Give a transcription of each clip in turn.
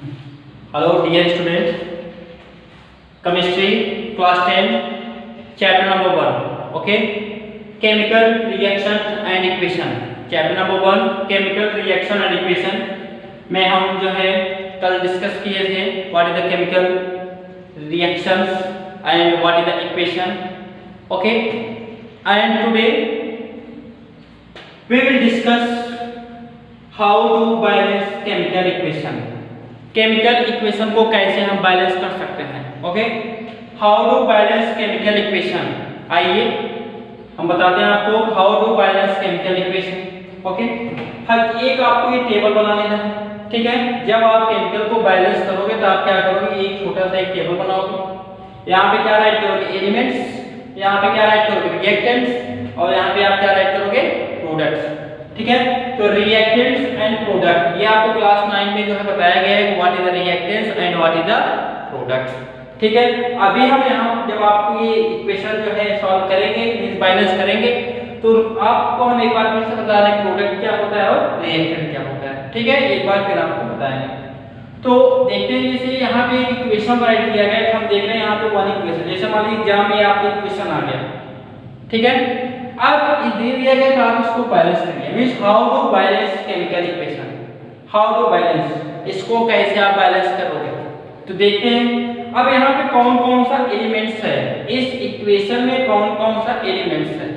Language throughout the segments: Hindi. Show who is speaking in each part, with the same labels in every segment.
Speaker 1: Hello dear student, chemistry class 10 chapter number 1 okay, chemical reaction and equation. Chapter number 1 chemical reaction and equation में हम जो है कल डिस्कस किए थे what is the chemical reactions and what is the equation okay. And today we will discuss how to balance chemical equation. Chemical equation को कैसे हम बैलेंस कर सकते हैं okay. How to balance chemical equation, आइए हम बताते हैं आपको how to balance chemical equation okay. हर एक आपको ये टेबल बना लेना है, ठीक है। जब आप केमिकल को बैलेंस करोगे तो आप क्या करोगे, एक छोटा सा एक टेबल बनाओगे। यहाँ पे क्या राइट करोगे, एलिमेंट्स, यहाँ पे क्या राइट करोगे, रिएक्टेंट्स, और यहाँ पे आप क्या राइट करोगे, प्रोडक्ट्स, ठीक है। तो रिएक्टेंट्स एंड प्रोडक्ट ये आपको क्लास 9 में जो है बताया गया है what is the reactants and what is the products, ठीक है। अभी हम यहाँ जब आपको ये इक्वेशन जो है सॉल्व करेंगे, मींस बैलेंस करेंगे, तो आपको हम एक बार फिर से बता दें प्रोडक्ट क्या होता है और रिएक्टेंट क्या होता है, ठीक है। एक बार फिर आपको बताएंगे। तो देखते हैं जैसे यहाँ पे एक इक्वेशन राइट किया गया है, हम देख रहे हैं यहाँ पे वन इक्वेशन, जैसे मान लीजिए एग्जाम में आपका इक्वेशन आ गया, ठीक है। अब दे दिया गया तो आप इसको बैलेंस करिए, means how to balance chemical equation, how to balance, इसको कैसे आप बैलेंस करोगे। तो देखते हैं अब यहाँ पे कौन कौन सा एलिमेंट्स है, इस इक्वेशन में कौन कौन सा एलिमेंट्स है।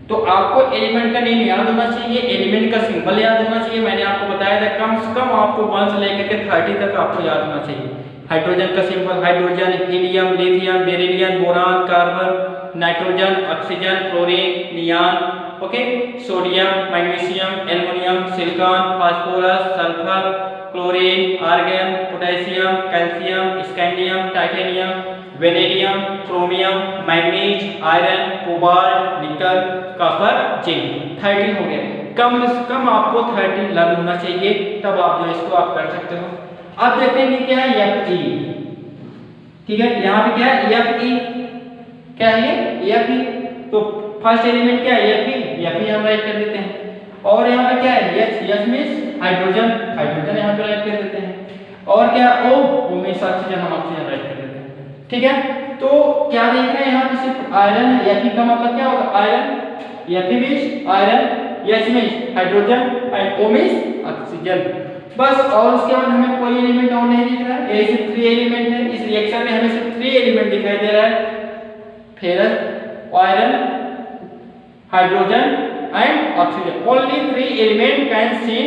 Speaker 1: तो आपको एलिमेंट का नेम याद होना चाहिए, एलिमेंट का सिंबल याद होना चाहिए। मैंने आपको बताया था कम से कम आपको 1 से लेकर के 30 तक आपको याद होना चाहिए। हाइड्रोजन का symbol hydrogen, helium, lithium, beryllium, boron, carbon, nitrogen, oxygen, chlorine, neon okay, sodium, magnesium, aluminium, silicon, phosphorus, sulphur, chlorine, argon, potassium, calcium, scandium, titanium, vanadium, chromium, manganese, iron, cobalt, nickel, copper, zinc. 30 हो गए, कम से कम आपको 30 लर्न होना चाहिए, तब आप जो इसको आप कर सकते हो। अब देखते हैं क्या है Fe, ठीक है। यहाँ पे क्या है Fe, क्या है ये Fe, तो फर्स्ट एलिमेंट क्या है Fe हम राइट कर देते हैं। और यहाँ पे क्या है H मींस हाइड्रोजन, हाइड्रोजन यहाँ पे राइट कर देते हैं। और क्या O मींस ऑक्सीजन, हम ऑक्सीजन राइट कर देते हैं, ठीक है। तो क्या देख रहे हैं यहाँ पे सिर्फ आयरन है, Fe का मतलब क्या होगा iron, Fe means iron, H means hydrogen and O means oxygen, बस। और उसके बाद हमें कोई एलिमेंट और नहीं दिख रहा है, ये सिर्फ 3 एलिमेंट है। इस रिएक्शन में हमें सिर्फ 3 एलिमेंट दिखाई दे रहा है, ferrous, iron, hydrogen and oxygen. Only 3 element can seen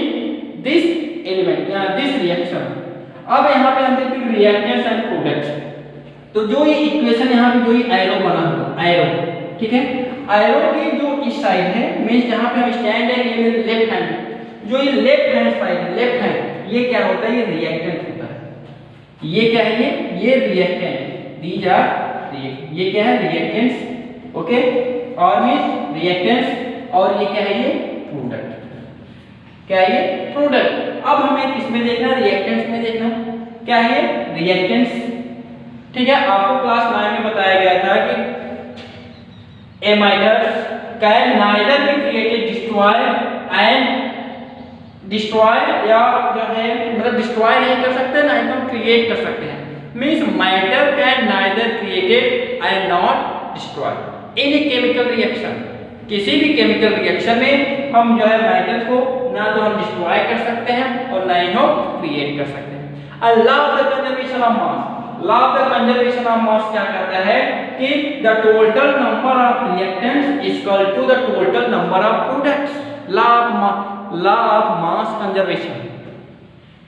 Speaker 1: this element this reaction. अब यहाँ पे हम देखते हैं रिएक्टेंट्स एंड प्रोडक्ट्स। तो जो ये इक्वेशन यहाँ पे जो ये एरो बना हुआ एरो, ठीक है, एरो की जो इस साइड है मींस जहाँ पे हम स्टैंड है ये लेफ्ट हैंड, जो ये लेफ्ट हैंड साइड है, लेफ्ट हैंड, ये क्या होता है, ये रिएक्टेंट होता है। ये क्या है, ये रिएक्टेंट, दीज आर रिएक्टेंट, ये क्या है रिएक्टेंट्स ओके, और मींस रिएक्टेंट्स, और ये क्या है ये प्रोडक्ट, क्या है ये प्रोडक्ट। अब हमें किसमें देखना, रिएक्टेंट्स में देखना, क्या है ये रिएक्टेंट्स, ठीक है। आपको क्लास 9 में बताया गया था कि एमाइडर्स can neither be created destroy या जो है मतलब डिस्ट्रॉय नहीं कर सकते ना एकदम क्रिएट कर सकते हैं। Means matter can neither created and not destroy in a chemical reaction. किसी भी केमिकल रिएक्शन में हम जो है मैटर को ना तो हम डिस्ट्रॉय कर सकते हैं और ना ही हम क्रिएट कर सकते हैं। Law of the conservation of mass, law of the conservation of mass क्या कहता है कि the total number of reactants is equal to the total number of products. Law of mass conservation,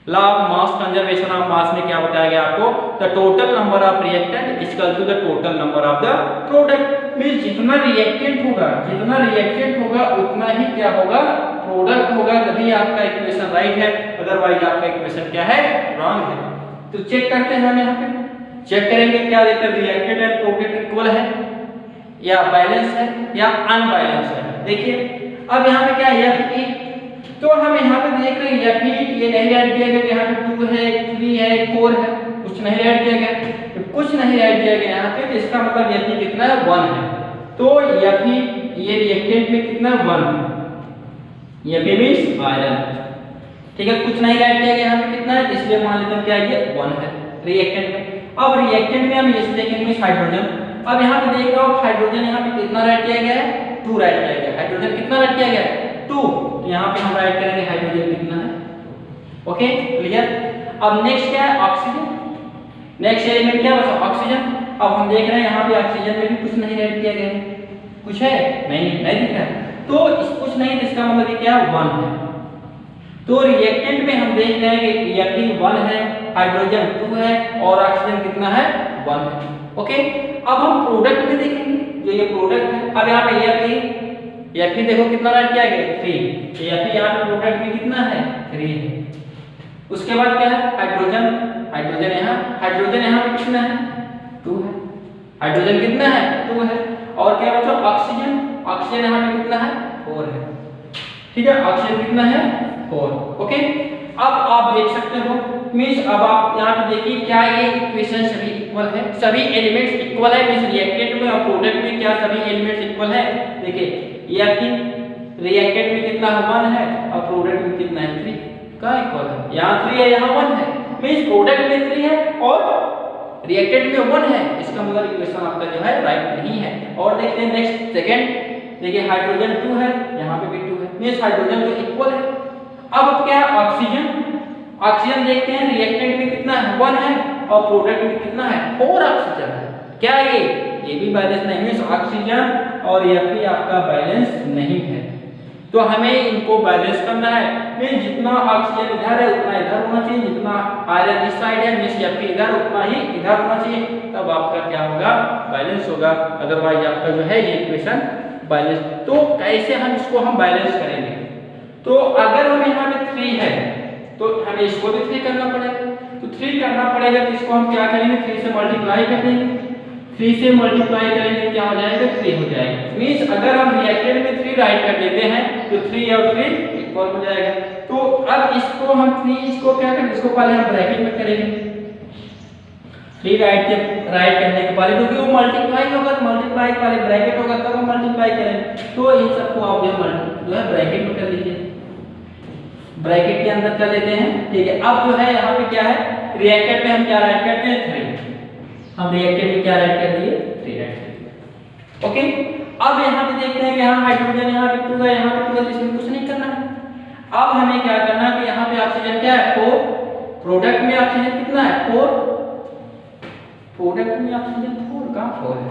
Speaker 1: law of mass conservation of mass में क्या बताया गया आपको, the total number of reactant is equal to the total number of the product. Means जितना रिएक्टेंट होगा उतना ही क्या होगा, प्रोडक्ट होगा, तभी आपका इक्वेशन राइट है, अदरवाइज आपका इक्वेशन क्या है, रॉन्ग है। तो चेक करते हैं हम यहाँ पे, चेक करेंगे क्या देखते हैं, रिएक्टेंट एंड प्रोडक्ट इक्वल है या बैलेंस है या अनबैलेंस है। देखिए अब यहाँ पे क्या है Fe, तो हम यहाँ पे देख रहे हैं Fe ये नहीं ऐड किया गया, यहाँ पे 2 है, 3 है, 4 है, कुछ नहीं ऐड किया गया, तो कुछ नहीं ऐड किया गया यहाँ पे, तो इसका मतलब Fe कितना है, 1 है। तो Fe ये रिएक्टेंट में कितना 1 है, Fe मींस आयरन, ठीक है, कुछ नहीं राइट किया गया यहाँ पे कितना है, इसलिए मान लेते हैं क्या है, 1 है रिएक्टेंट में। अब रिएक्टेंट में हम इसे देखेंगे हाइड्रोजन। अब यहाँ पे देख रहे हो हाइड्रोजन यहाँ पे कितना राइट किया गया है, 2 राइट किया गया है। हाइड्रोजन कितना राइट किया गया है, 2। तो यहाँ पे हम राइट करेंगे हाइड्रोजन कितना है, ओके क्लियर। अब नेक्स्ट क्या है, ऑक्सीजन। नेक्स्ट एलिमेंट क्या बचा, ऑक्सीजन। अब हम देख रहे हैं यहाँ पे ऑक्सीजन में भी कुछ नहीं राइट किया गया है, कुछ है नहीं दिख रहा है, तो इस कुछ नहीं, इसका मतलब क्या 1 है। तो रिएक्टेंट में हम देख रहे हैं कि रिएक्टिव 1 है, हाइड्रोजन 2 है और ऑक्सीजन कितना है, 1 है, ओके। अब हम प्रोडक्ट में देखेंगे, जो ये प्रोडक्ट है। अब यहाँ पे Fe देखो कितना राइट किया गया, 3। तो Fe यहाँ पे प्रोडक्ट में कितना है, 3 है। उसके बाद क्या है, हाइड्रोजन। हाइड्रोजन यहाँ पे कितना है, 2 है। हाइड्रोजन कितना है, 2 है। और क्या बचा, ऑक्सीजन यहाँ पे कितना है, 4 है, ठीक है। ऑक्सीजन कितना है, 4, ओके। अब आप देख सकते हो, मींस अब आप यहाँ पे देखिए क्या ये इक्वेशन सभी इक्वल है, सभी एलिमेंट्स इक्वल है। मींस रिएक्टेंट में और प्रोडक्ट में क्या सभी एलिमेंट्स इक्वल है। देखिए रिएक्टेंट में कितना 1 है और प्रोडक्ट में कितना है, 3 का इक्वल है। यहाँ 3 है, यहाँ 1 है, मींस प्रोडक्ट में 3 है और रिएक्टेंट में 1 है। इसका मतलब इक्वेशन आपका जो है राइट नहीं है। और देखते हैं नेक्स्ट सेकंड, देखिए हाइड्रोजन 2 है, यहाँ पे भी 2 है, मींस हाइड्रोजन तो इक्वल है। अब क्या है, ऑक्सीजन देखते हैं, रिएक्टेंट में कितना है, 1 है और प्रोडक्ट में कितना है, 4 ऑक्सीजन है। क्या ये भी बैलेंस नहीं, मींस ऑक्सीजन और Fe आपका बैलेंस नहीं है। तो हमें इनको बैलेंस करना है, मींस जितना ऑक्सीजन इधर है उतना इधर होना चाहिए, जितना आयरन इस साइड है मींस Fe इधर उतना ही इधर होना चाहिए, तब आपका क्या होगा, बैलेंस होगा। अदरवाइज आपका जो है ये इक्वेशन बैलेंस। तो कैसे हम इसको बैलेंस करेंगे, तो अगर हम यहाँ पे 3 है तो हमें इसको भी 3 करना पड़ेगा। तो 3 करना पड़ेगा तो इसको हम क्या करेंगे, 3 से मल्टीप्लाई कर देंगे। 3 से मल्टीप्लाई करेंगे क्या हो जाएगा, 3 हो जाएगा। मींस अगर हम रिएक्टेंट में 3 राइट कर देते हैं तो 3 और 3 इक्वल हो जाएगा। तो अब इसको हम 3 इसको क्या करेंगे, इसको पहले हम ब्रैकेट में करेंगे। 3 राइट करने के पहले, क्योंकि वो मल्टीप्लाई होगा तो मल्टीप्लाई पहले ब्रैकेट होगा तब हम मल्टीप्लाई करेंगे। तो इन सबको आप जो है ब्रैकेट में कर लीजिए, ब्रैकेट के अंदर कर लेते हैं, ठीक है। अब जो है यहाँ पे क्या है, रिएक्टेंट में हम क्या राइट करते हैं, 3। हम रिएक्टेंट में क्या राइट कर दिए, 3 राइट कर दिए, ओके। अब यहाँ पे देखते हैं कि यहाँ हाइड्रोजन यहाँ पे 2 है, यहाँ पे 2 है, तो इसमें कुछ नहीं करना है। अब हमें क्या करना है कि यहाँ पे ऑक्सीजन क्या है, 4। प्रोडक्ट में ऑक्सीजन कितना है, 4। प्रोडक्ट में ऑक्सीजन 4 कहाँ 4 है,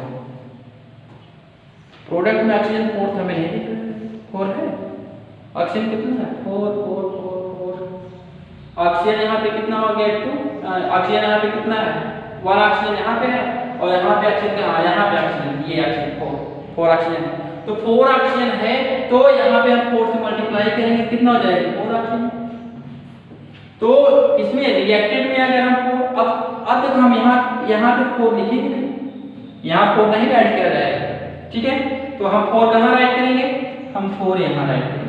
Speaker 1: प्रोडक्ट में ऑक्सीजन 4 हमें नहीं दिख रहा है, 4 है। ऑक्सीजन कितना है, 4। ऑक्सीजन यहाँ पे कितना हो गया, 2। ऑक्सीजन यहाँ पे कितना है, 1 ऑक्सीजन यहाँ पे है और यहाँ पे ऑक्सीजन कहाँ, यहाँ पे ऑक्सीजन, ये ऑक्सीजन 4 ऑक्सीजन है। तो 4 ऑक्सीजन है तो यहाँ पे हम 4 से मल्टीप्लाई करेंगे, कितना हो जाएगा, 4 ऑक्सीजन। तो इसमें रिएक्टेंट में अगर हम अब तक हम यहाँ पे 4 लिखेंगे नहीं, यहाँ 4 नहीं राइट किया जाएगा, ठीक है। तो हम 4 कहाँ राइट करेंगे, हम 4 यहाँ राइट करेंगे।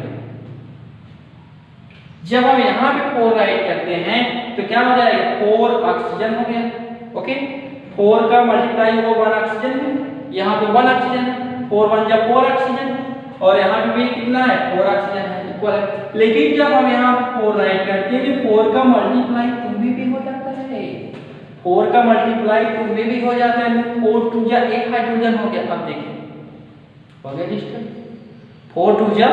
Speaker 1: जब हम यहाँ पे 4 राइट करते हैं तो क्या हो जाएगा, 4 ऑक्सीजन हो गया, ओके। 4 का मल्टीप्लाई होगा 1 ऑक्सीजन में, यहाँ पे 1 ऑक्सीजन है, 4 1 जा 4 ऑक्सीजन और यहाँ पे भी कितना है, 4 ऑक्सीजन है, इक्वल है। लेकिन जब हम यहाँ 4 राइट करते हैं तो 4 का मल्टीप्लाई 2 में भी हो जाता है, 4 का मल्टीप्लाई 2 में भी हो जाता है। 4 2 जा 1 हाइड्रोजन हो गया। अब देखिए हो गया डिस्टेंस, 4 2 जा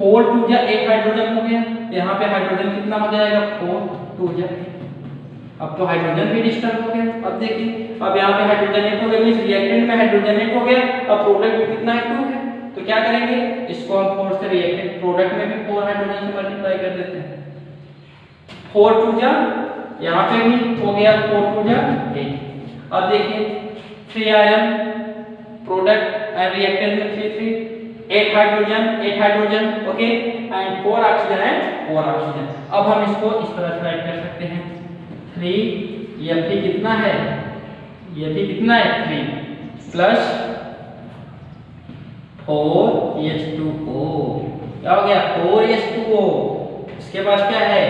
Speaker 1: 1 हाइड्रोजन हो गया। यहाँ पे हाइड्रोजन कितना हो जाएगा, 4 2 जा 1। अब तो हाइड्रोजन भी डिस्टर्ब हो गया। अब देखिए, अब यहाँ पे हाइड्रोजन 1 हो गया, मींस रिएक्टेंट में हाइड्रोजन 1 हो गया, अब प्रोडक्ट में कितना है, 2 है। तो क्या करेंगे, इसको हम 4 से रिएक्टेंट प्रोडक्ट में भी 4 हाइड्रोजन से मल्टीप्लाई कर देते हैं। 4 2 जा, यहाँ पे भी हो गया 4 2 जा 1। अब देखिए 3 आयरन प्रोडक्ट एंड रिएक्टेंट में 3 3, 8 hydrogen, okay, and 4 oxygen and 4 oxygen. अब हम इसको इस तरह से राइट कर सकते हैं, 3 Fe कितना है, Fe कितना है, 3 प्लस 4H2O, क्या हो गया, 4H2O। इसके बाद क्या है,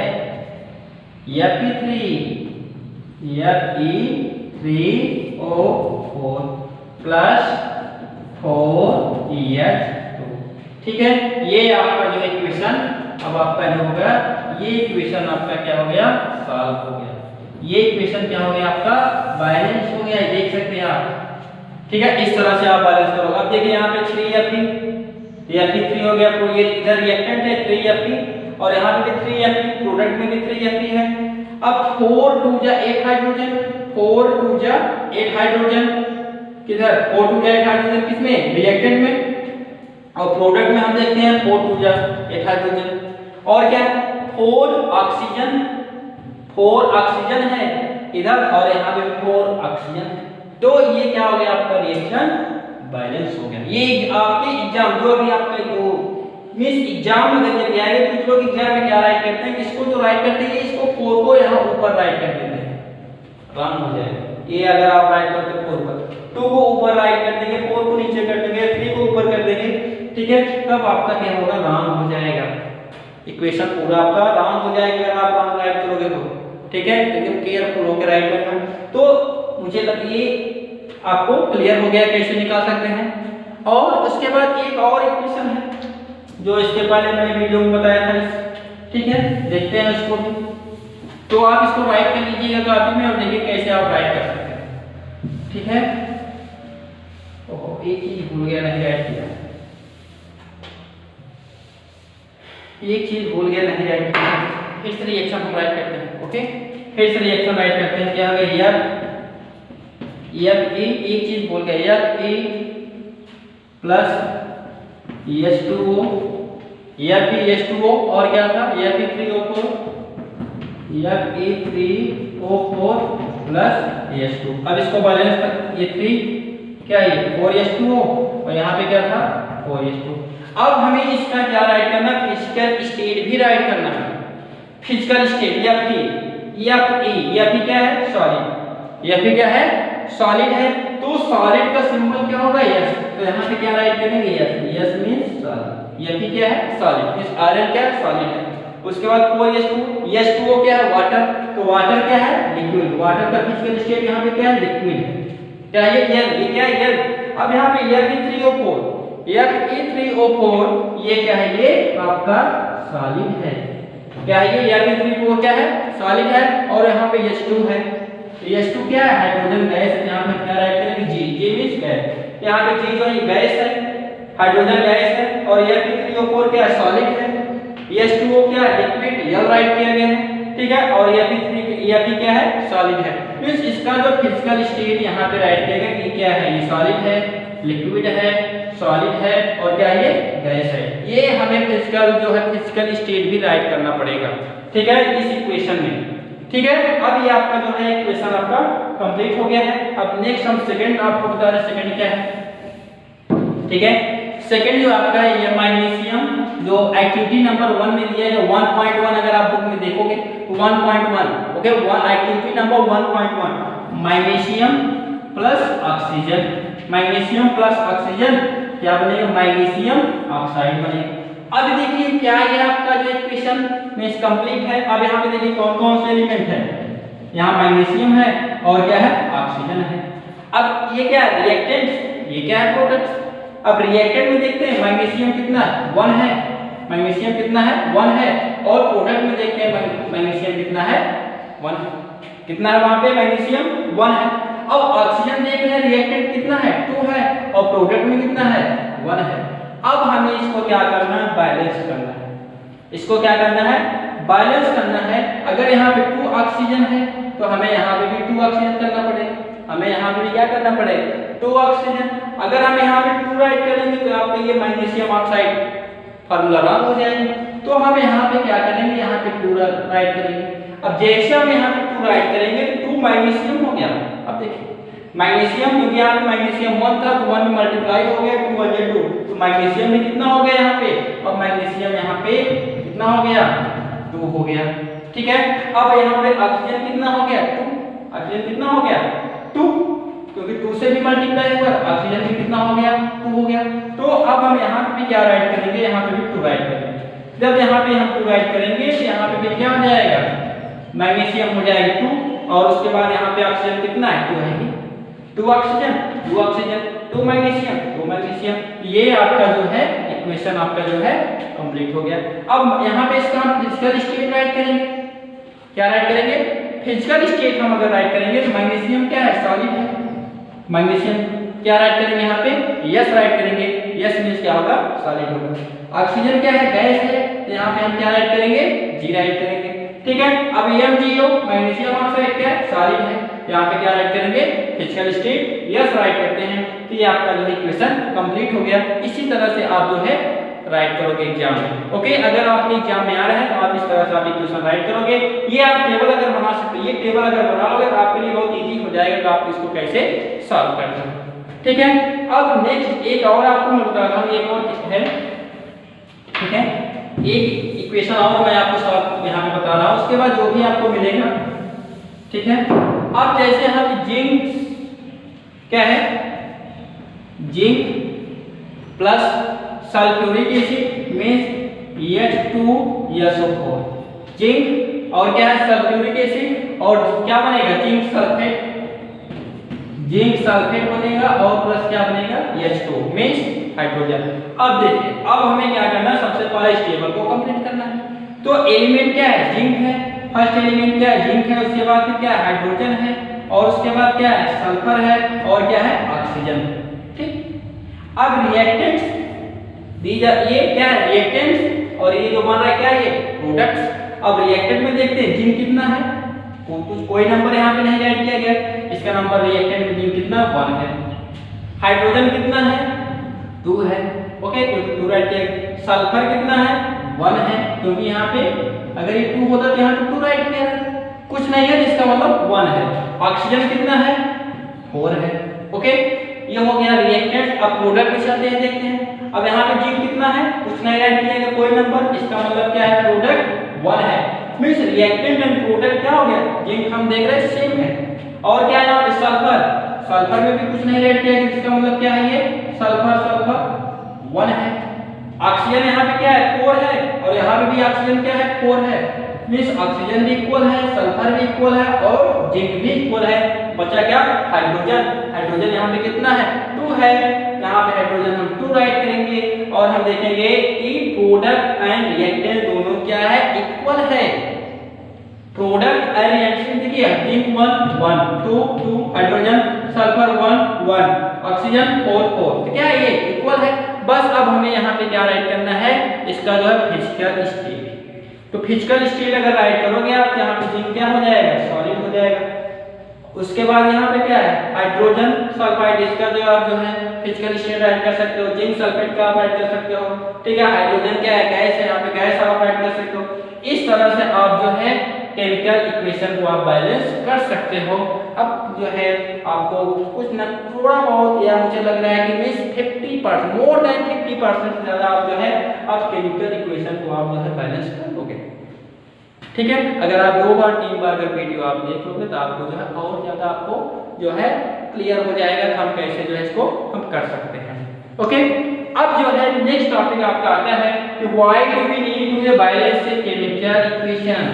Speaker 1: Fe3O4 प्लस 4H2, ठीक है। ये आपका जो इक्वेशन अब आपका जो हो गया ये इक्वेशन आपका क्या हो गया, सॉल्व हो गया। ये इक्वेशन क्या हो गया आपका, बैलेंस हो गया, देख सकते हैं आप। ठीक है, इस तरह से आप बैलेंस करो। अब देखिए यहाँ पे 3Fe, ये Fe3 हो गया, ये इधर रिएक्टेंट है 3Fe और यहाँ पे भी 3Fe, प्रोडक्ट में भी 3Fe है। अब 4 2 जा 8 हाइड्रोजन, 4 2 जा 8 हाइड्रोजन किधर, 4 2 जा 8 हाइड्रोजन किसमें, रिएक्टेंट में, और प्रोडक्ट में हम देखते हैं 4 2 जा 8 हाइड्रोजन। और क्या 4 ऑक्सीजन, 4 ऑक्सीजन है इधर और यहाँ पे 4 ऑक्सीजन है। तो ये क्या हो गया आपका, रिएक्शन बैलेंस हो गया। ये आपके एग्जाम जो भी आपका जो मिस एग्जाम में जब आएगा, कुछ लोग एग्जाम में क्या राइट करते हैं, इसको जो राइट करते हैं इसको 4 को यहाँ ऊपर राइट कर देते हैं, रॉन्ग हो जाएगा। ये अगर आप राइट करते हैं 4 पर, 2 को ऊपर राइट कर देंगे, 4 को नीचे कर देंगे, 3 को ऊपर कर देंगे, ठीक है, तब आपका क्या होगा, रॉन्ग हो जाएगा। इक्वेशन पूरा आपका रॉन्ग हो जाएगा अगर आप रॉन्ग राइट करोगे तो, ठीक है, एकदम केयरफुल होकर राइट करना। तो मुझे ये आपको क्लियर हो गया कैसे निकाल सकते हैं। और उसके बाद एक और इक्वेशन है जो इसके पहले मैंने वीडियो में बताया था, ठीक है, देखते हैं इसको भी। तो आप इसको राइट कर लीजिएगा कॉपी में और देखिए कैसे आप राइट कर सकते हैं, ठीक है। ओहो, एक चीज भूल गया, नहीं राइट किया, एक चीज भूल गया, नहीं राइट किया। फिर से रिएक्शन हम राइट करते हैं, ओके, फिर से रिएक्शन राइट करते हैं। क्या हो गया, Fe, एक चीज भूल गया, Fe प्लस H2O, Fe और क्या था, Fe3O4 प्लस H2। अब इसको बैलेंस कर, ये 3 क्या है 4H2O और यहाँ पे क्या था 4H2। अब हमें इसका क्या राइट करना, फिजिकल स्टेट भी राइट करना है। फिजिकल स्टेट Fe क्या है, सॉलिड, Fe क्या है, सॉलिड है। तो सॉलिड का सिंबल क्या होगा, यस, तो यहाँ पे क्या राइट करेंगे, यस मींस सॉलिड। Fe क्या है, सॉलिड, मींस आयरन क्या है, सॉलिड है। उसके बाद 4H2O क्या है, वाटर, तो वाटर क्या है, लिक्विड, वाटर का फिजिकल स्टेट यहाँ पे क्या है, लिक्विड है। क्या ये क्या है, ये अब यहाँ पे Fe3O4 ये क्या है, ये आपका सॉलिड है। क्या है ये Fe3O4 क्या है, सॉलिड है। और यहाँ पे H2 है, H2 क्या है, हाइड्रोजन गैस है। यहाँ पे क्या राइट करेंगे, G मींस गैस, यहाँ पे G जो है गैस है, हाइड्रोजन गैस है। और Fe3O4 क्या है, सॉलिड है। H2O क्या है, लिक्विड, L राइट किया गया है, ठीक है। और Fe क्या है, सॉलिड है। मींस इसका जो फिजिकल स्टेट यहाँ पे राइट किया गया, ये क्या है, ये सॉलिड है, लिक्विड है, सॉलिड है और क्या है, ये गैस है। ये हमें फिजिकल जो है फिजिकल स्टेट भी राइट करना पड़ेगा, ठीक है, इस इक्वेशन में, ठीक है। अब ये आपका जो है इक्वेशन आपका कंप्लीट हो गया है। अब नेक्स्ट हम सेकंड आपको बता रहे हैं, सेकंड क्या है, ठीक है। सेकंड जो आपका है ये मैग्नीशियम, जो एक्टिविटी नंबर 1 में दिया है 1.1, अगर आप बुक में देखोगे 1.1, okay, activity number 1.1 magnesium plus oxygen, magnesium plus oxygen क्या बनेगा, मैग्नीशियम ऑक्साइड बनेगा। अब देखिए क्या ये आपका जो इक्वेशन में कंप्लीट है। अब यहाँ पे देखिए कौन कौन से एलिमेंट है, यहाँ मैग्नीशियम है और क्या है, ऑक्सीजन है। अब ये क्या है, रिएक्टेंट, ये क्या है, प्रोडक्ट। अब रिएक्टेंट में देखते हैं मैग्नीशियम कितना है, 1 है, मैग्नीशियम कितना है, 1 है। और प्रोडक्ट में देखते हैं मैग्नीशियम कितना है, 1 है, कितना है वहां पे, मैग्नीशियम 1 है। अब ऑक्सीजन देख रहे हैं, रिएक्टेंट कितना है, 2 है, और प्रोडक्ट में कितना है, 1 है। अब हमें इसको क्या करना है, बैलेंस करना है। इसको क्या करना है, बैलेंस करना है। अगर यहाँ पे 2 ऑक्सीजन है तो हमें यहाँ पे भी 2 ऑक्सीजन करना पड़ेगा, हमें यहाँ पे भी क्या करना पड़ेगा, 2 ऑक्सीजन। अगर हम यहाँ पे 2 राइट करेंगे तो आपका ये मैग्नीशियम ऑक्साइड फार्मूला रॉन्ग हो जाएगा। तो हम यहाँ पे क्या करेंगे, यहाँ पे 2 राइट करेंगे। अब जैसे हम यहाँ पे 2 राइट करेंगे तो 2 मैग्नीशियम हो गया। अब देखिए मैग्नीशियम, क्योंकि यहाँ पे मैग्नीशियम 1 था तो 1 में मल्टीप्लाई हो गया, 2 1 2, तो मैग्नीशियम में कितना हो गया यहाँ पे, और मैग्नीशियम यहाँ पे कितना हो गया, 2 हो गया, ठीक है। अब यहाँ पे ऑक्सीजन कितना हो गया, 2, ऑक्सीजन कितना हो गया, 2, क्योंकि 2 से भी मल्टीप्लाई हुआ, ऑक्सीजन भी कितना हो गया, 2 हो गया। तो अब हम यहाँ पे भी क्या राइट करेंगे, यहाँ पे भी 2 राइट करेंगे। जब यहाँ पे हम 2 राइट करेंगे तो यहाँ पे भी क्या हो जाएगा, मैग्नीशियम हो जाएगा 2, और उसके बाद यहाँ पे ऑक्सीजन कितना है, 2 है, 2 ऑक्सीजन 2 मैग्नीशियम 2 मैग्नीशियम। ये आपका जो है इक्वेशन आपका जो है कंप्लीट हो गया। अब यहाँ पे इसका हम फिजिकल स्टेट राइट करेंगे। क्या राइट करेंगे? फिजिकल स्टेट हम अगर राइट करेंगे तो मैग्नीशियम क्या है? सॉलिड है। मैग्नीशियम क्या राइट करेंगे यहाँ पे? यस राइट करेंगे। यस मींस क्या होगा? सॉलिड होगा। ऑक्सीजन क्या है? गैस है, तो यहाँ पे हम क्या राइट करेंगे? जी राइट करेंगे। ठीक है। अब MgO मैग्नीशियम ऑक्साइड क्या है? सॉलिड है, यहाँ पे क्या राइट करेंगे? फिजिकल स्टेट यस राइट करते हैं। तो ये आपका जो इक्वेशन कंप्लीट हो गया। इसी तरह से आप जो है राइट करोगे एग्जाम में। ओके, अगर आपके एग्जाम में आ रहा है तो आप इस तरह से आप इक्वेशन राइट करोगे। ये आप टेबल अगर बना सकते हो, ये टेबल अगर बना लोगे तो आपके लिए बहुत इजी हो जाएगा कि आप इसको कैसे सॉल्व करते हैं। ठीक है। अब नेक्स्ट एक और आपको मैं बता रहा हूँ, एक और है। ठीक है, एक इक्वेशन और मैं आपको सॉल्व यहाँ पे बता रहा हूँ, उसके बाद जो भी आपको मिलेगा। ठीक है। अब जैसे हम जिंक क्या है? Zinc plus sulphuric acid means H2SO4। Zinc और क्या है? सल्फ्यूरिक एसिड, और क्या बनेगा? Zinc sulphate. जिंक सल्फेट बनेगा और प्लस क्या बनेगा? H2 means hydrogen. अब देखिए, अब हमें क्या करना है? सबसे पहले इस टेबल को कंप्लीट करना है। तो एलिमेंट क्या है? जिंक है। फर्स्ट एलिमेंट क्या है? जिंक है। उसके बाद फिर क्या है? हाइड्रोजन है, और उसके बाद क्या है? सल्फर है, और क्या है? ऑक्सीजन। ठीक। अब रिएक्टेंट्स ये क्या है? रिएक्टेंट्स, और ये जो बन रहा है क्या है? ये प्रोडक्ट्स। अब रिएक्टेंट में देखते हैं जिंक कितना है। कोई नंबर यहाँ पे नहीं राइट किया गया, इसका नंबर रिएक्टेंट में जिंक कितना? 1 है। हाइड्रोजन कितना है? 2 है। ओके, क्योंकि 2 राइट किया। सल्फर कितना है? 1 है, क्योंकि यहाँ पे अगर ये 2 होता तो यहाँ पे 2 राइट किया है। कुछ नहीं है, इसका मतलब 1 है। ऑक्सीजन कितना है? 4 है। ओके, ये हो गया रिएक्टेंट। अब प्रोडक्ट में चलते हैं, देखते हैं। अब यहाँ पे जिंक कितना है? कुछ नहीं राइट किया गया, कोई नंबर, इसका मतलब क्या है? प्रोडक्ट 1 है। मींस रिएक्टेंट एंड प्रोडक्ट क्या हो गया? जिंक हम देख रहे हैं सेम है। और क्या है यहाँ पे? सल्फर। सल्फर में भी कुछ नहीं राइट किया गया, इसका मतलब क्या है? ये सल्फर 1 है। ऑक्सीजन यहाँ पे क्या है? 4 है, और यहाँ पे भी ऑक्सीजन क्या है? 4 है। मींस ऑक्सीजन भी इक्वल है, सल्फर भी इक्वल है, और जिंक भी इक्वल है। बचा क्या? हाइड्रोजन। हाइड्रोजन यहाँ पे कितना है? 2 है। यहाँ पे हाइड्रोजन हम 2 राइट करेंगे, और हम देखेंगे कि प्रोडक्ट एंड रिएक्टेंट दोनों क्या है? इक्वल है। प्रोडक्ट एंड रिएक्टेंट देखिए, जिंक 1 2 2, हाइड्रोजन सल्फर 1 ऑक्सीजन 4 4। तो क्या है? ये इक्वल है। बस अब हमें यहाँ पे क्या राइट करना है? इसका जो है फिजिकल स्टेट। तो फिजिकल स्टेट अगर राइट करोगे आप, यहाँ पे जिंक क्या हो जाएगा? सॉलिड हो जाएगा। उसके बाद यहाँ पे क्या है? हाइड्रोजन सल्फाइड, इसका जो आप जो है फिजिकल स्टेट राइट कर सकते हो। जिंक सल्फेट का आप राइट कर सकते हो। ठीक है। हाइड्रोजन क्या है? गैस है, यहाँ पे गैस आप राइट कर सकते हो। इस तरह से आप जो है केमिकल इक्वेशन को आप बैलेंस कर सकते हो। अब जो है आपको कुछ न थोड़ा बहुत, या मुझे लग रहा है कि मींस 50%, मोर देन 50% से ज्यादा आप जो है आप केमिकल इक्वेशन को आप जो है बैलेंस कर लोगे। ठीक है। अगर आप 2 बार 3 बार अगर वीडियो आप देख लोगे तो आपको जो है और ज्यादा आपको जो है क्लियर हो जाएगा कि हम कैसे जो है इसको हम कर सकते हैं। ओके, अब जो है नेक्स्ट टॉपिक आपका आता है कि why do we need to balance a chemical equation.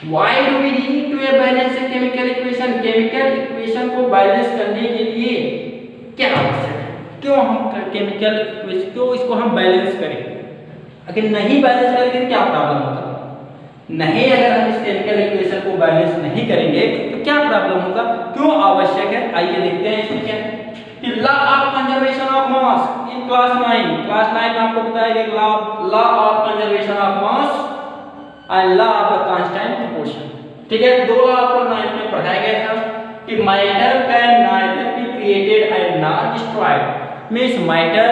Speaker 1: Why do we need to balance a chemical equation. Chemical equation को बैलेंस करने के लिए क्या आवश्यक है? क्यों हम केमिकल इक्वेशन, क्यों इसको हम बैलेंस करें? अगर नहीं बैलेंस करेंगे तो क्या प्रॉब्लम होगा? नहीं, अगर हम इस केमिकल इक्वेशन को बैलेंस नहीं करेंगे तो क्या प्रॉब्लम होगा? क्यों आवश्यक है? आइए देखते हैं इसमें क्या है। कि law of conservation of mass in class 9 में आपको बताया गया law of conservation of mass and law of the constant proportion. ठीक है। 2 लॉ आपको 9 में पढ़ाया गया था कि matter can neither be created and not destroyed. Means matter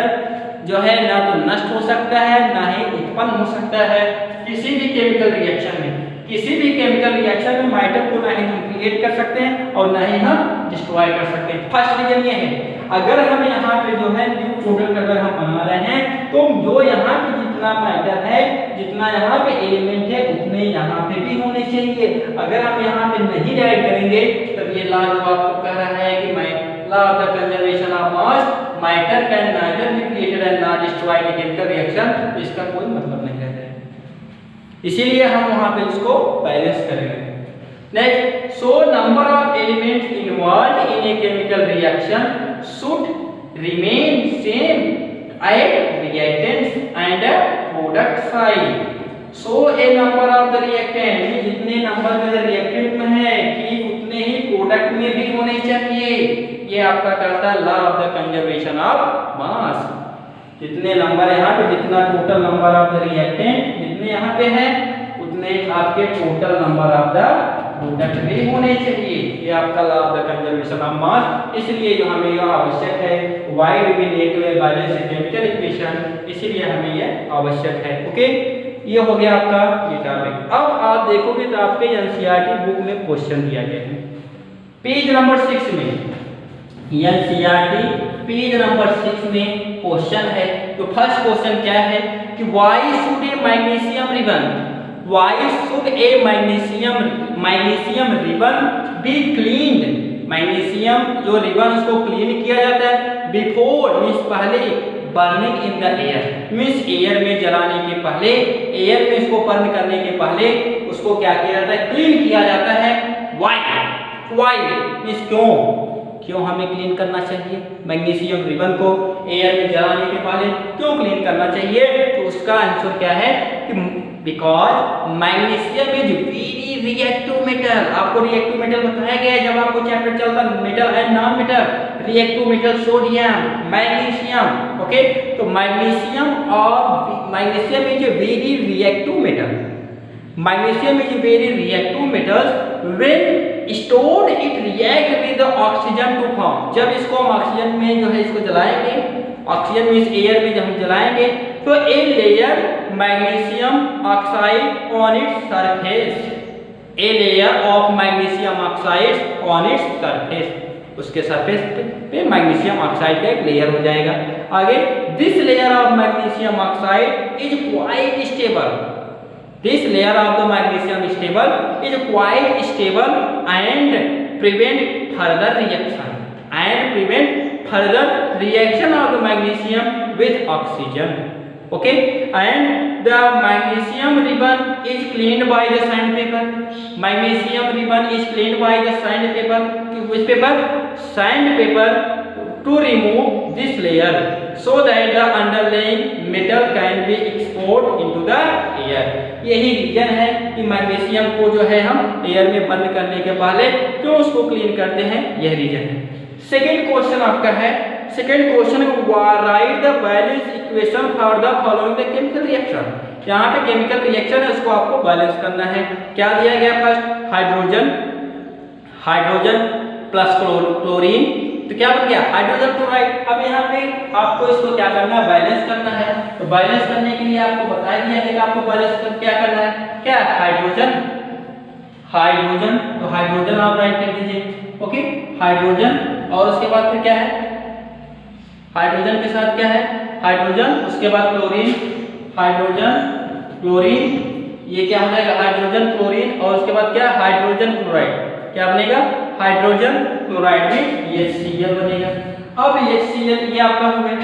Speaker 1: जो है ना तो नष्ट हो सकता है, ना ही उत्पन्न हो सकता है। किसी भी केमिकल रिएक्शन में, किसी भी केमिकल रिएक्शन में मैटर को ना ही हम क्रिएट कर सकते हैं और ना ही हम डिस्ट्रॉय कर सकते हैं। फर्स्ट रीजन ये है, अगर हम यहाँ पे जो है न्यू प्रोडक्ट अगर हम बना रहे हैं तो जो यहाँ पे जितना मैटर है, जितना यहाँ पे एलिमेंट है, उतने यहाँ पे भी होने चाहिए। अगर हम यहाँ पे नहीं ऐड करेंगे तब ये लॉ जो आपको कह रहा है कि law of the conservation of mass, matter can neither be created and not destroyed in chemical reaction, इसका कोई मतलब नहीं रहता है। इसीलिए हम वहां पे इसको बैलेंस करेंगे। Next, so number of elements involve in a chemical reaction should remain same at reactants and product side. So a number of the reactant, जितने नंबर जो रिएक्टेंट में है कि उतने ही प्रोडक्ट में भी होने चाहिए। ये आपका कहता है law of the conservation of mass. जितने नंबर यहाँ पे, जितना total number of the reactant जितने यहाँ पे है उतने आपके total number of the product भी होने चाहिए। ये आपका law of the conservation of mass. इसलिए जो हमें यह आवश्यक है, why do we need to balance chemical equation, इसीलिए हमें ये आवश्यक है। ओके, ये हो गया आपका ये टॉपिक। अब आप देखोगे तो आपके एनसीईआरटी बुक में क्वेश्चन दिया गया है पेज नंबर 6 में। एनसीईआरटी पेज नंबर 6 में क्वेश्चन है। तो फर्स्ट क्वेश्चन क्या है कि why should A magnesium ribbon, why should A magnesium ribbon be cleaned. Magnesium जो रिबन उसको क्लीन किया जाता है बिफोर मींस पहले, burning in the air means air में जलाने के पहले, एयर में इसको बर्न करने के पहले उसको क्या किया जाता है, क्लीन किया जाता है। व्हाई मींस क्यों, क्यों हमें क्लीन करना चाहिए मैग्नीशियम रिबन को एयर में जलाने के पहले क्यों क्लीन करना चाहिए? तो उसका आंसर क्या है कि because magnesium is very reactive metal. आपको रिएक्टिव मेटल बताया गया है जब आपको चैप्टर चलता metal and non metal. Reactive metal sodium, magnesium. Okay, तो magnesium is a very reactive metal. Magnesium is a very reactive metal when stored it react with the oxygen to form। जब इसको हम ऑक्सीजन में जो है इसको जलाएंगे, ऑक्सीजन में इस एयर में जब हम जलाएंगे तो a layer magnesium oxide on its surface, a layer of magnesium oxide on its surface, उसके सरफेस पे मैग्नीशियम ऑक्साइड का एक लेयर हो जाएगा। आगे, this layer of magnesium oxide is quite stable. This layer of the magnesium stable is quite stable and prevent further reaction of the magnesium with oxygen. Okay, and the magnesium ribbon is cleaned by the sandpaper. Magnesium ribbon is cleaned by the sandpaper. Which paper? Sandpaper, to remove this layer so that the underlying metal can be exported into the air। यही रीजन है कि मैग्नीशियम को जो है हम एयर में बंद करने के पहले क्यों उसको क्लीन करते हैं, यह रीजन है। सेकेंड क्वेश्चन आपका है, second question right the balance equation for the following the chemical reaction. यहाँ पे केमिकल रिएक्शन है उसको आपको बैलेंस करना है। क्या दिया गया? फर्स्ट हाइड्रोजन प्लस क्लोरीन, तो क्या बन गया? Hydrogen chloride. अब यहाँ पे आपको इसको क्या करना है? बैलेंस करना है। तो बैलेंस करने के लिए आपको बताया गया है कि आपको बैलेंस क्या करना है, क्या? हाइड्रोजन, तो हाइड्रोजन आप राइट कर दीजिए। ओके, हाइड्रोजन, और उसके बाद फिर क्या है? हाइड्रोजन के साथ क्या है? हाइड्रोजन, उसके बाद क्लोरीन, हाइड्रोजन क्लोरीन, ये क्या हो जाएगा? हाइड्रोजन क्लोरीन, और उसके बाद क्या? Hydrogen chloride. क्या बनेगा? हाइड्रोजन क्लोराइड में HCl बनेगा। अब HCl ये आपका हो गया,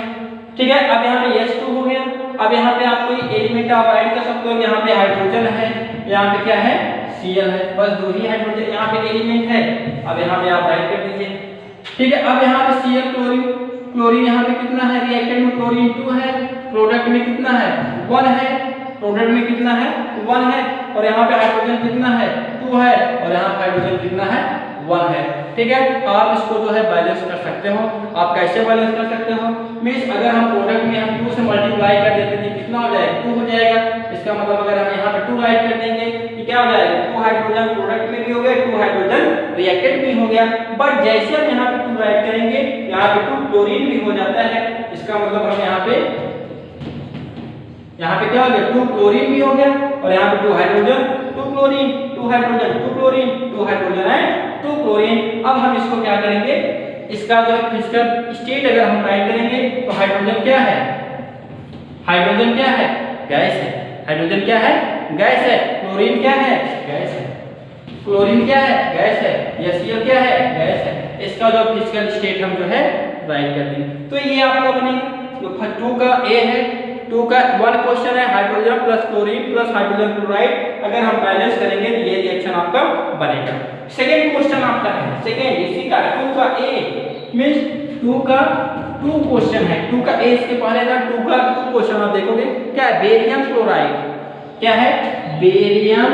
Speaker 1: ठीक है। अब यहाँ पे H2 हो गया। अब यहाँ पे आप कोई एलिमेंट आप ऐड कर सकते हो। यहाँ पे हाइड्रोजन है, यहाँ पे क्या है? Cl है, बस दो ही हाइड्रोजन यहाँ पे एलिमेंट है। अब यहाँ पे आप ऐड कर दीजिए, ठीक है। अब यहाँ पे Cl क्लोरीन यहाँ पे कितना है? रिएक्टेंट में क्लोरीन 2 है, प्रोडक्ट में कितना है? 1 है, प्रोडक्ट में कितना है? 1 है, और यहाँ पे हाइड्रोजन कितना है? 2 है, और यहाँ पे हाइड्रोजन कितना है? 1 है, ठीक है। आप इसको जो है बैलेंस कर सकते हो। आप कैसे बैलेंस कर सकते हो? मींस अगर हम प्रोडक्ट में हम 2 से मल्टीप्लाई कर देते हैं कितना हो जाएगा? 2 हो जाएगा। इसका मतलब अगर हम यहाँ पे 2 राइट कर देंगे कि क्या हो जाएगा? 2 हाइड्रोजन प्रोडक्ट में भी हो गया, 2 हाइड्रोजन रिएक्टेंट में हो गया। बट जैसे हम यहाँ पे 2 राइट करेंगे यहाँ पे 2 क्लोरीन भी हो जाता है। इसका मतलब हम यहाँ पे क्या हो गया? 2 क्लोरीन भी हो गया, और यहाँ पे 2 hydrogen, 2 chlorine, 2 hydrogen, 2 chlorine, 2 hydrogen है, 2 क्लोरीन। अब हम इसको क्या करेंगे? इसका जो फिजिकल स्टेट अगर हम राइट करेंगे तो हाइड्रोजन क्या है? हाइड्रोजन क्या है? गैस है। हाइड्रोजन क्या है? गैस है। क्लोरीन क्या है? गैस है। क्लोरीन क्या है? गैस है। HCl क्या है? गैस है। इसका जो फिजिकल स्टेट हम जो है राइट कर देंगे। तो ये आपका बनेगा। तो 2 का A है, टू का वन क्वेश्चन है hydrogen plus chlorine plus hydrogen chloride, अगर हम बैलेंस करेंगे तो ये रिएक्शन आपका बनेगा। सेकेंड क्वेश्चन आपका है, सेकेंड इसी का 2 का ए मींस 2 का 2 क्वेश्चन है, 2 का ए इसके पहले था, 2 का 2 क्वेश्चन आप देखोगे क्या है, बेरियम क्लोराइड, क्या है बेरियम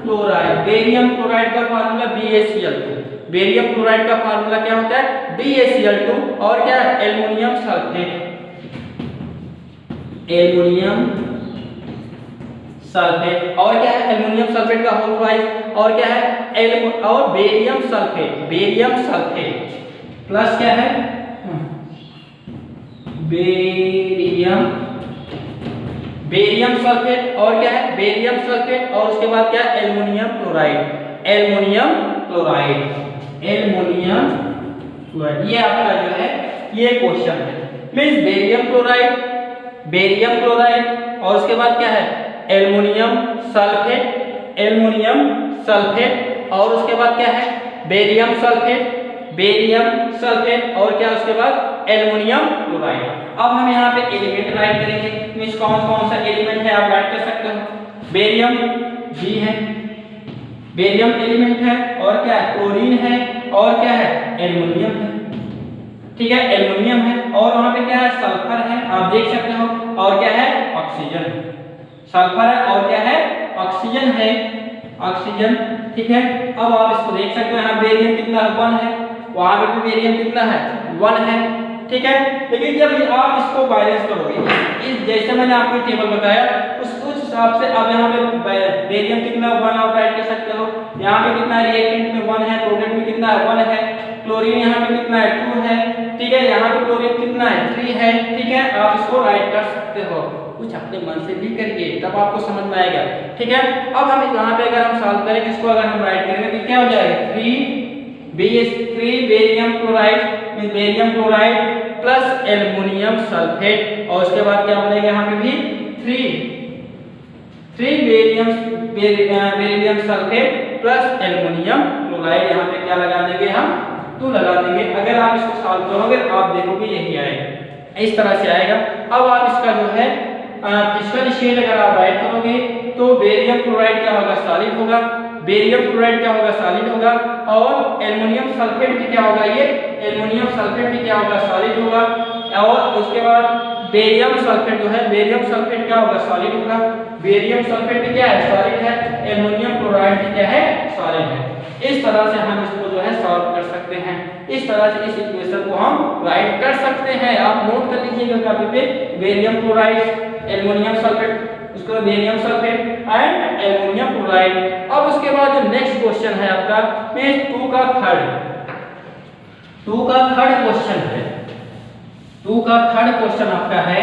Speaker 1: क्लोराइड। बेरियम क्लोराइड का फार्मूला BaCl2, बेरियम क्लोराइड का फार्मूला क्या होता है BaCl2, और क्या है एल्युमिनियम सल्फेट, एल्युमिनियम सल्फेट, और क्या है एल्युमिनियम सल्फेट का होल ट्वाइस, और क्या है और barium sulphate, barium sulphate plus क्या है बेरियम सल्फेट, और क्या है बेरियम सल्फेट, और उसके बाद क्या है aluminium chloride, aluminium chloride, aluminium chloride. ये आपका जो है ये क्वेश्चन है, means barium chloride, barium chloride, और उसके बाद क्या है एल्युमिनियम सल्फेट, एल्युमिनियम सल्फेट, और उसके बाद क्या है बेरियम सल्फेट, बेरियम सल्फेट, और क्या उसके बाद एल्युमिनियम क्लोराइड। अब हम यहाँ पे एलिमेंट राइट करेंगे, मींस कौन कौन सा एलिमेंट है आप राइट कर सकते हो। बेरियम बी है, बेरियम एलिमेंट है, और क्या है क्लोरीन है, और क्या है एल्युमिनियम है, ठीक है एल्युमिनियम है, और वहां पे क्या है सल्फर है आप देख सकते हो, और क्या है ऑक्सीजन है, सल्फर है और क्या है ऑक्सीजन है, ऑक्सीजन, ठीक है। अब आप इसको देख सकते हो यहाँ बेरियम कितना है 1 है, वहां पे भी बेरियम कितना है 1 है, ठीक है। लेकिन जब आप इसको बैलेंस करोगे इस जैसे मैंने आपको टेबल बताया उस हिसाब से अब यहाँ पे बेरियम कितना 1 आप राइट कर सकते हो, यहाँ पे कितना रिएक्टेंट में 1 है, प्रोडक्ट में कितना है 1 है, क्लोरीन यहाँ पे कितना है 2 है, ठीक है, यहाँ पे क्लोरीन कितना है 3 है, ठीक है। आप इसको राइट कर सकते हो, कुछ अपने मन से भी करिए तब आपको समझ में आएगा, ठीक है। अब हम यहाँ पे अगर हम सॉल्व करें इसको अगर हम राइट करेंगे तो क्या हो जाएगा 3 barium chloride, barium chloride plus aluminium sulphate, और उसके बाद क्या बनेगा यहाँ पे भी 3 barium sulphate plus aluminium chloride, यहाँ पे क्या लगा देंगे हम 2 लगा देंगे। अगर आप इसको सॉल्व करोगे आप देखोगे यही आएगा, इस तरह से आएगा। अब आप इसका जो है फिजिकल स्टेट अगर आप राइट करोगे तो बेरियम क्लोराइड क्या होगा सॉलिड होगा, बेरियम क्लोराइड क्या होगा सॉलिड होगा, और एल्युमिनियम सल्फेट भी क्या होगा ये एल्युमिनियम सल्फेट भी क्या होगा सॉलिड होगा, और उसके बाद बेरियम सल्फेट जो है बेरियम सल्फेट क्या होगा सॉलिड होगा, बेरियम सल्फेट भी क्या है सॉलिड है, एल्युमिनियम क्लोराइड भी क्या है सॉलिड है। इस तरह से हम इसको जो है सॉल्व कर सकते हैं, इस तरह से इस इक्वेशन को हम राइट कर सकते हैं। आप नोट कर लीजिएगा कॉपी पे बेरियम क्लोराइड, एल्युमिनियम सल्फेट, उसके बाद barium sulphate and aluminium chloride. अब उसके बाद जो नेक्स्ट क्वेश्चन है आपका पेज 2 का थर्ड क्वेश्चन है, 2 का थर्ड क्वेश्चन आपका है,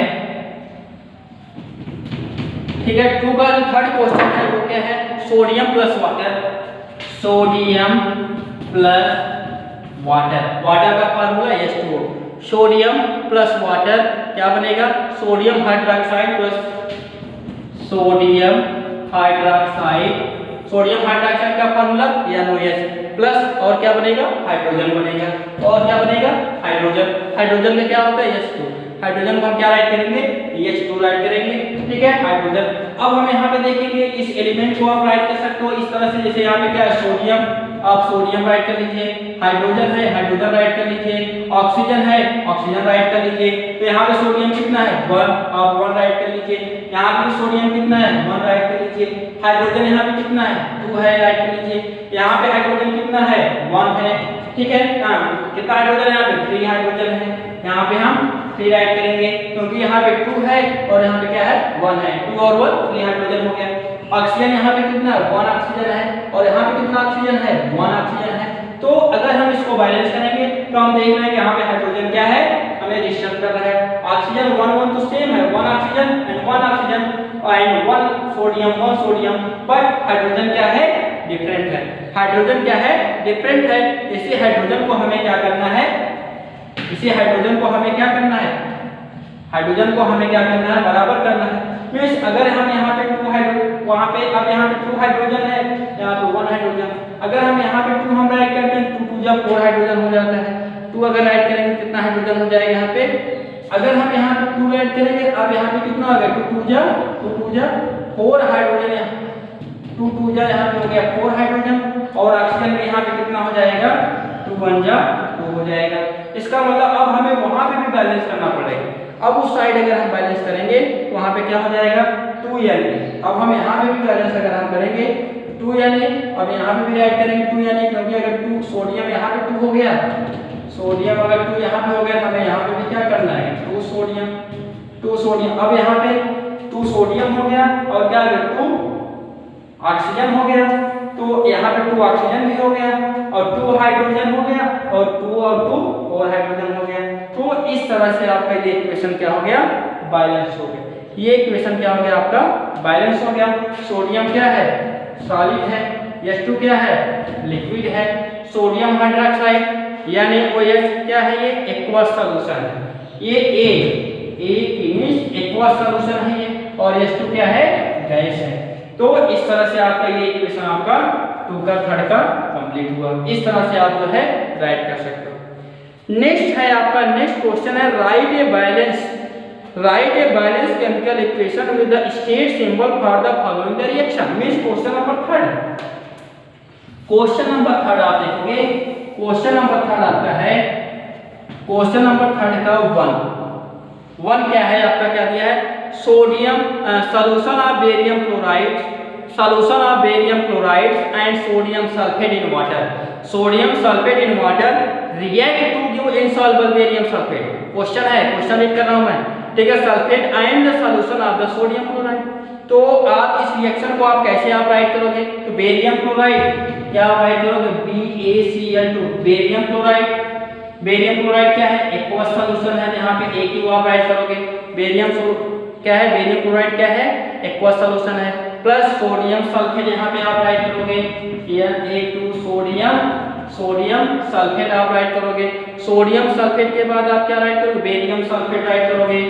Speaker 1: ठीक है। 2 का जो थर्ड क्वेश्चन है वो क्या है sodium plus water, sodium plus water, water का formula H2O, sodium plus water क्या बनेगा sodium hydroxide plus sodium hydroxide, sodium hydroxide का फार्मूला NaOH प्लस और क्या बनेगा हाइड्रोजन बनेगा, और क्या बनेगा हाइड्रोजन, हाइड्रोजन में क्या होता है H2, हाइड्रोजन को हम क्या राइट करेंगे H2 राइट करेंगे, ठीक है हाइड्रोजन। अब हम यहाँ पे देखेंगे इस एलिमेंट को आप राइट कर सकते हो इस तरह से, जैसे यहाँ पे क्या है सोडियम, आप सोडियम राइट कर लीजिए, हाइड्रोजन है हाइड्रोजन राइट कर लीजिए, ऑक्सीजन है ऑक्सीजन राइट कर लीजिए। तो यहाँ पे सोडियम कितना है 1, आप 1 राइट कर लीजिए, यहाँ पे सोडियम कितना है 1 राइट कर लीजिए, हाइड्रोजन यहाँ पे कितना है 2 है राइट कर लीजिए, यहाँ पे हाइड्रोजन कितना है 1 है, ठीक है। कितना हाइड्रोजन है यहाँ पे 3 हाइड्रोजन है, यहाँ पे हम 3 राइट करेंगे क्योंकि यहाँ पे 2 है और यहाँ पे क्या है 1 है, 2 और 1 3 हाइड्रोजन हो गया। ऑक्सीजन यहाँ पे कितना है 1 ऑक्सीजन है, और यहाँ पे कितना ऑक्सीजन है 1 ऑक्सीजन है। तो अगर हम इसको बैलेंस करेंगे तो हम देख रहे हैं कि यहाँ पे हाइड्रोजन क्या है हमें डिस्टर्ब कर रहा है, ऑक्सीजन 1 तो सेम है 1 oxygen and 1 oxygen and 1 sodium, but hydrogen क्या है डिफरेंट है, हाइड्रोजन क्या है डिफरेंट है। इसी हाइड्रोजन को हमें क्या करना है, इसी हाइड्रोजन को हमें क्या करना है, हाइड्रोजन को हमें क्या करना है बराबर करना है। मींस अगर हम यहाँ पे 2 हाइड्रोजन, वहाँ पे अब यहाँ पे 2 हाइड्रोजन है, यहाँ पे 1 हाइड्रोजन, अगर हम यहाँ पे 2 हम राइट करते हैं 2 जब 4 हाइड्रोजन हो जाता है, 2 अगर राइट करेंगे कितना हाइड्रोजन हो जाएगा यहाँ पे, अगर हम यहाँ पे 2 ऐड करेंगे, अब यहाँ पे कितना आ गया, 2 जा 4 हाइड्रोजन, 2 जा यहाँ पे हो गया 4 हाइड्रोजन, और ऑक्सीजन में यहाँ पे कितना हो जाएगा, 2 1 जा 2 हो जाएगा। इसका मतलब अब हमें वहां पे भी बैलेंस करना पड़ेगा। अब उस साइड अगर हम बैलेंस करेंगे तो वहां पे क्या हो जाएगा, 2 Na। अब हम यहाँ पे भी बैलेंस अगर हम करेंगे 2 Na, अब यहाँ पे भी ऐड करेंगे 2 Na, क्योंकि अगर 2 सोडियम यहाँ पे 2 हो गया, सोडियम अगर 2 यहाँ पे हो गया तो हमें यहाँ पे भी क्या करना है, 2 सोडियम। अब यहाँ पे 2 सोडियम हो गया और क्या 2 ऑक्सीजन हो गया, तो यहाँ पे 2 ऑक्सीजन भी हो गया और 2 हाइड्रोजन हो गया और 2 और 2 और हाइड्रोजन हो गया। तो इस तरह से आपका ये इक्वेशन क्या हो गया, बैलेंस हो गया। ये इक्वेशन क्या हो गया, आपका बैलेंस हो गया। सोडियम क्या है, सॉलिड है, H2 क्या है, लिक्विड है, सोडियम हाइड्रोक्साइड यानी OH क्या है, ये एक्वस सॉल्यूशन है, ये A एक्वस सॉल्यूशन है ये, और H2 क्या है, गैस है। तो इस तरह से आपका ये इक्वेशन आपका 2 का 3rd का कंप्लीट हुआ। इस तरह से आप जो है राइट कर सकते हो। नेक्स्ट है आपका, नेक्स्ट क्वेश्चन है right a balance chemical equation with the state symbol for the following the reaction. Means question number 3rd, question number 3rd आप देखोगे, क्वेश्चन नंबर 3rd आपका है, क्वेश्चन नंबर 3rd का 1 क्या है आपका, क्या दिया है, sodium solution of barium chloride and sodium sulphate in water, sodium sulphate in water react to give insoluble barium sulphate. Question है, क्वेश्चन रीड कर रहा हूं मैं, ठीक है, sulphate and the solution of the sodium chloride. तो आप इस रिएक्शन को आप कैसे आप राइट करोगे, तो बेरियम क्लोराइड क्या आप राइट करोगे, BaCl2 बेरियम क्लोराइड क्या है, एक्वस सॉल्यूशन है, यहाँ पे A आप राइट करोगे, बेरियम क्या है, बेरियम क्लोराइड क्या है, एक्वस सॉल्यूशन है, प्लस सोडियम सल्फेट यहाँ पे आप राइट करोगे, Na2 सोडियम सल्फेट आप राइट करोगे। सोडियम सल्फेट के बाद आप क्या राइट करोगे, बेरियम सल्फेट राइट करोगे,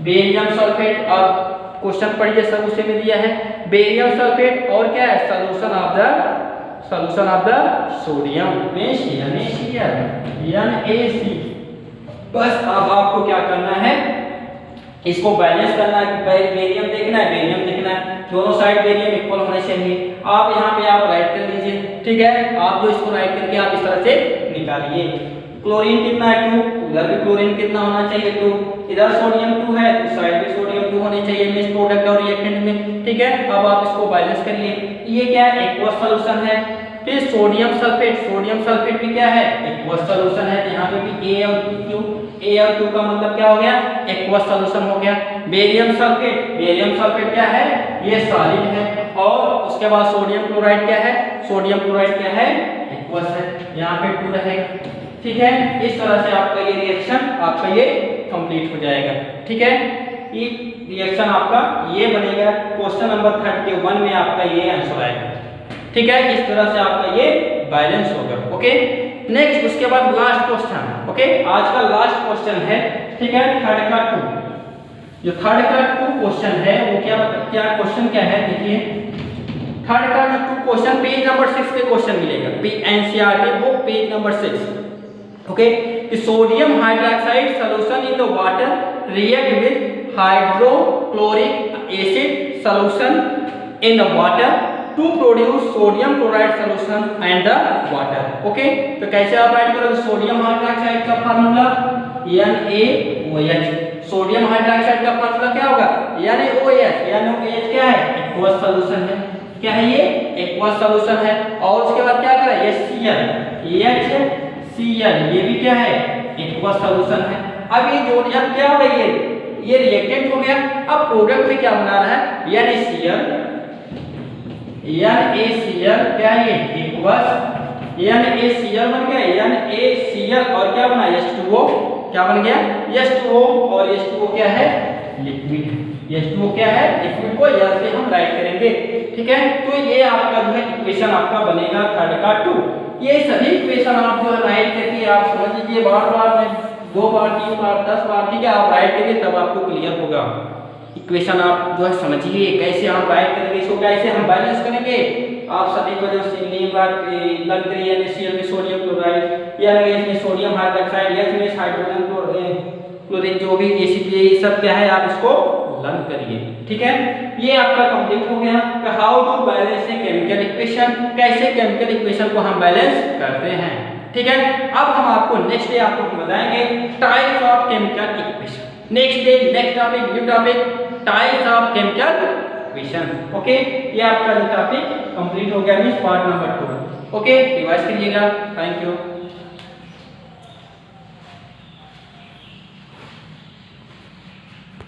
Speaker 1: बेरियम सल्फेट आप क्वेश्चन पढ़िए, सब उसे में दिया है, बेरियम सल्फेट और क्या है, सॉल्यूशन ऑफ द सोडियम में NaC। बस अब आपको क्या करना है, इसको बैलेंस करना है, बेरियम देखना है, दोनों साइड बेरियम इक्वल होने चाहिए। आप यहाँ पे आप राइट कर लीजिए, ठीक है, आप जो इसको राइट करके आप इस तरह से निकालिए। क्लोरीन कितना है, 2, उधर भी क्लोरीन कितना होना चाहिए, 2, इधर सोडियम 2 है, इस साइड भी सोडियम 2 होने चाहिए मींस प्रोडक्ट और रिएक्टेंट में, ठीक है। अब आप इसको बैलेंस करिए, ये क्या है, एक्वस सॉल्यूशन है। फिर सोडियम सल्फेट भी क्या है, एक्वस सॉल्यूशन है, यहाँ पे भी A और Q का मतलब क्या हो गया, एक्वस सॉल्यूशन हो गया। बेरियम सल्फेट क्या है, ये सॉलिड है, और उसके बाद सोडियम क्लोराइड क्या है, एक्वस है, यहाँ पे 2 रहेगा, ठीक है। इस तरह से आपका ये रिएक्शन आपका ये कंप्लीट हो जाएगा, ठीक है। ये रिएक्शन आपका ये बनेगा, क्वेश्चन नंबर 3rd के 1 में आपका ये आंसर आएगा, ठीक है। इस तरह से आपका ये बैलेंस होगा, ओके। नेक्स्ट उसके बाद लास्ट क्वेश्चन, ओके, आज का लास्ट क्वेश्चन है, ठीक है, 3rd का 2, जो 3rd का 2 क्वेश्चन है वो क्या क्वेश्चन क्या है, देखिए 3rd का जो 2 क्वेश्चन पेज नंबर 6 पे क्वेश्चन मिलेगा, NCERT book page number 6, okay. Sodium hydroxide solution in the water react with hydrochloric acid solution in the water to produce sodium chloride solution and the water, okay. तो कैसे आप राइट करोगे, सोडियम हाइड्रोक्साइड का फार्मूला NaOH, सोडियम हाइड्रोक्साइड का फार्मूला क्या होगा, NaOH क्या है, एक्वस सॉल्यूशन है, क्या है ये, एक्वस सॉल्यूशन है, और उसके बाद क्या करें, HCl, ये भी क्या है, एक्वस सॉल्यूशन है। अब ये जोड़ियां क्या हो गई, ये रिएक्टेंट हो गया। अब प्रोडक्ट में क्या बना रहा है, NaCl क्या है, एक्वस, NaCl बन गया, NaCl और क्या बना, H2O, क्या बन गया, H2O, और H2O क्या है, लिक्विड, H2O क्या है, लिक्विड को यहाँ से हम राइट करेंगे, ठीक है। तो ये आपका जो है इक्वेशन आपका बनेगा 3rd का 2। ये सभी इक्वेशन आप जो है राइट करके आप समझ लीजिए, बार 2 बार 3 बार 10 बार, ठीक है, आप राइट करिए तब आपको क्लियर होगा, इक्वेशन आप जो है समझिए कैसे हम राइट करेंगे, इसको कैसे हम बैलेंस करेंगे। आप सभी को जो सिलिकॉन का लग रही है NaCl में सोडियम क्लोराइड या इसमें सोडियम हाइड्रोक्साइड या इसमें हाइड्रोजन क्लोरीन जो भी एसिड ये सब क्या है आप इसको लर्न करिए। ठीक है, ये आपका कंप्लीट हो गया कि how to balance a chemical equation, कैसे केमिकल इक्वेशन को हम बैलेंस करते हैं। ठीक है, अब हम आपको नेक्स्ट डे आपको बताएंगे types of chemical equation. Next day next topic new topic types of chemical equation. Okay, ये आपका जो टॉपिक कंप्लीट हो गया means part number 2। Okay, revise करिएगा। Thank you.